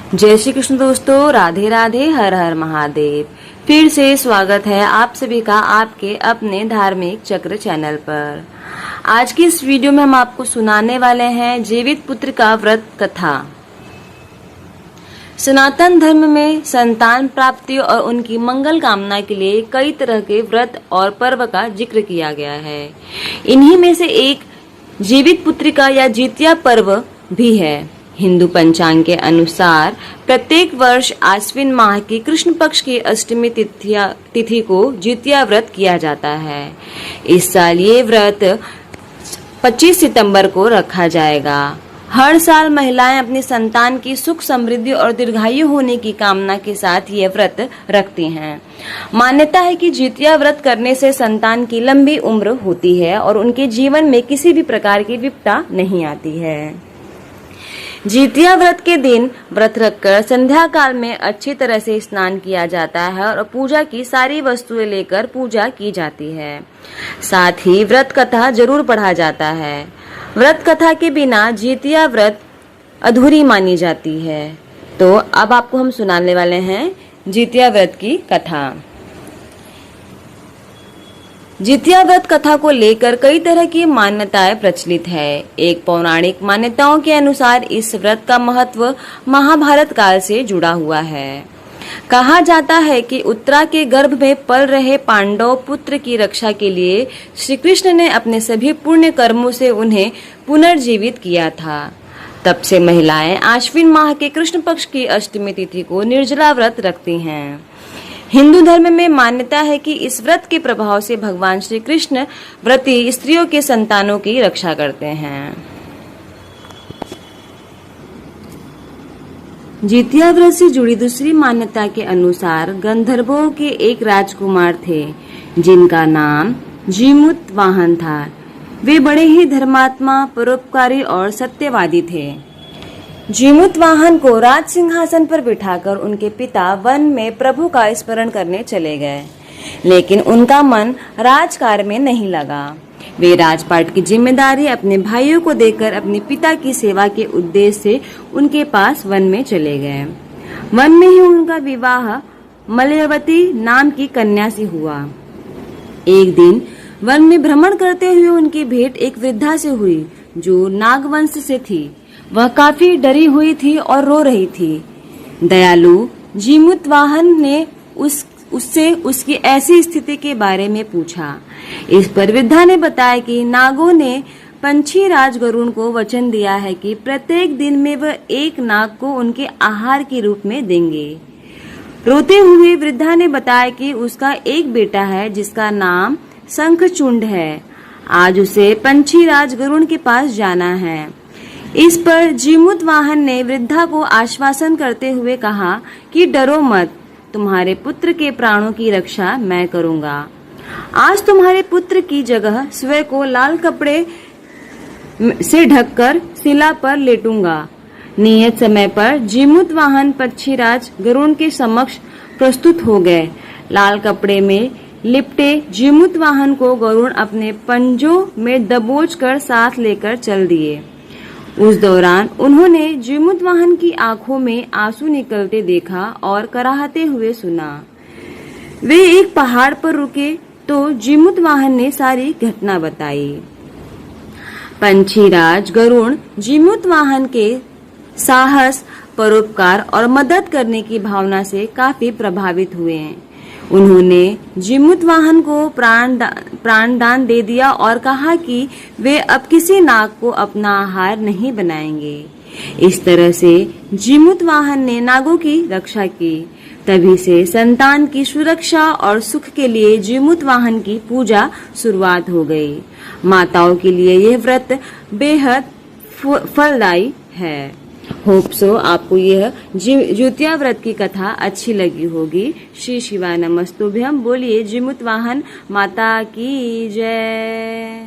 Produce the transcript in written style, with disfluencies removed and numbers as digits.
जय श्री कृष्ण दोस्तों, राधे राधे, हर हर महादेव। फिर से स्वागत है आप सभी का आपके अपने धार्मिक चक्र चैनल पर। आज की इस वीडियो में हम आपको सुनाने वाले हैं जीवित पुत्र का व्रत कथा। सनातन धर्म में संतान प्राप्ति और उनकी मंगल कामना के लिए कई तरह के व्रत और पर्व का जिक्र किया गया है। इन्हीं में से एक जीवित पुत्रिका या जितिया पर्व भी है। हिंदू पंचांग के अनुसार प्रत्येक वर्ष आश्विन माह की कृष्ण पक्ष की अष्टमी तिथि को जितिया व्रत किया जाता है। इस साल ये व्रत 25 सितंबर को रखा जाएगा। हर साल महिलाएं अपनी संतान की सुख समृद्धि और दीर्घायु होने की कामना के साथ ये व्रत रखती हैं। मान्यता है कि जितिया व्रत करने से संतान की लंबी उम्र होती है और उनके जीवन में किसी भी प्रकार की विपदा नहीं आती है। जितिया व्रत के दिन व्रत रखकर संध्या काल में अच्छी तरह से स्नान किया जाता है और पूजा की सारी वस्तुएं लेकर पूजा की जाती है। साथ ही व्रत कथा जरूर पढ़ा जाता है। व्रत कथा के बिना जितिया व्रत अधूरी मानी जाती है। तो अब आपको हम सुनाने वाले हैं जितिया व्रत की कथा। जितिया व्रत कथा को लेकर कई तरह की मान्यताएं प्रचलित है। एक पौराणिक मान्यताओं के अनुसार इस व्रत का महत्व महाभारत काल से जुड़ा हुआ है। कहा जाता है कि उत्तरा के गर्भ में पल रहे पांडव पुत्र की रक्षा के लिए श्री कृष्ण ने अपने सभी पुण्य कर्मों से उन्हें पुनर्जीवित किया था। तब से महिलाएं आश्विन माह के कृष्ण पक्ष की अष्टमी तिथि को निर्जला व्रत रखती हैं। हिंदू धर्म में मान्यता है कि इस व्रत के प्रभाव से भगवान श्री कृष्ण व्रती स्त्रियों के संतानों की रक्षा करते हैं। जितिया व्रत से जुड़ी दूसरी मान्यता के अनुसार गंधर्वों के एक राजकुमार थे जिनका नाम जीमूत वाहन था। वे बड़े ही धर्मात्मा, परोपकारी और सत्यवादी थे। जीमूत वाहन को राज सिंहासन पर बिठाकर उनके पिता वन में प्रभु का स्मरण करने चले गए, लेकिन उनका मन राजकार्य में नहीं लगा। वे राजपाट की जिम्मेदारी अपने भाइयों को देकर अपने पिता की सेवा के उद्देश्य से उनके पास वन में चले गए। वन में ही उनका विवाह मलयवती नाम की कन्या से हुआ। एक दिन वन में भ्रमण करते हुए उनकी भेंट एक वृद्धा से हुई जो नागवंश से थी। वह काफी डरी हुई थी और रो रही थी। दयालु जीमूत वाहन ने उससे उसकी ऐसी स्थिति के बारे में पूछा। इस पर वृद्धा ने बताया कि नागों ने पंछी राज गरुण को वचन दिया है कि प्रत्येक दिन में वह एक नाग को उनके आहार के रूप में देंगे। रोते हुए वृद्धा ने बताया कि उसका एक बेटा है जिसका नाम शंखचूंड है। आज उसे पंछी राज गरुण के पास जाना है। इस पर जीमूत वाहन ने वृद्धा को आश्वासन करते हुए कहा कि डरो मत, तुम्हारे पुत्र के प्राणों की रक्षा मैं करूंगा। आज तुम्हारे पुत्र की जगह स्वयं को लाल कपड़े से ढककर शिला पर लेटूंगा। नियत समय पर जीमूत वाहन पक्षीराज गरुण के समक्ष प्रस्तुत हो गए। लाल कपड़े में लिपटे जीमूत वाहन को गरुण अपने पंजों में दबोच कर साथ लेकर चल दिए। उस दौरान उन्होंने जीमूत वाहन की आंखों में आंसू निकलते देखा और कराहते हुए सुना। वे एक पहाड़ पर रुके तो जीमूत वाहन ने सारी घटना बताई। पंछीराज गरुण जीमूत वाहन के साहस, परोपकार और मदद करने की भावना से काफी प्रभावित हुए। उन्होंने जीमूत वाहन को प्राण दान दे दिया और कहा कि वे अब किसी नाग को अपना आहार नहीं बनाएंगे। इस तरह से जीमूत वाहन ने नागों की रक्षा की। तभी से संतान की सुरक्षा और सुख के लिए जीमूत वाहन की पूजा शुरुआत हो गई। माताओं के लिए यह व्रत बेहद फलदायी है। होप सो आपको यह जितिया व्रत की कथा अच्छी लगी होगी। श्री शिवाय नमस्तुभ्यम। बोलिए जीमूत वाहन माता की जय।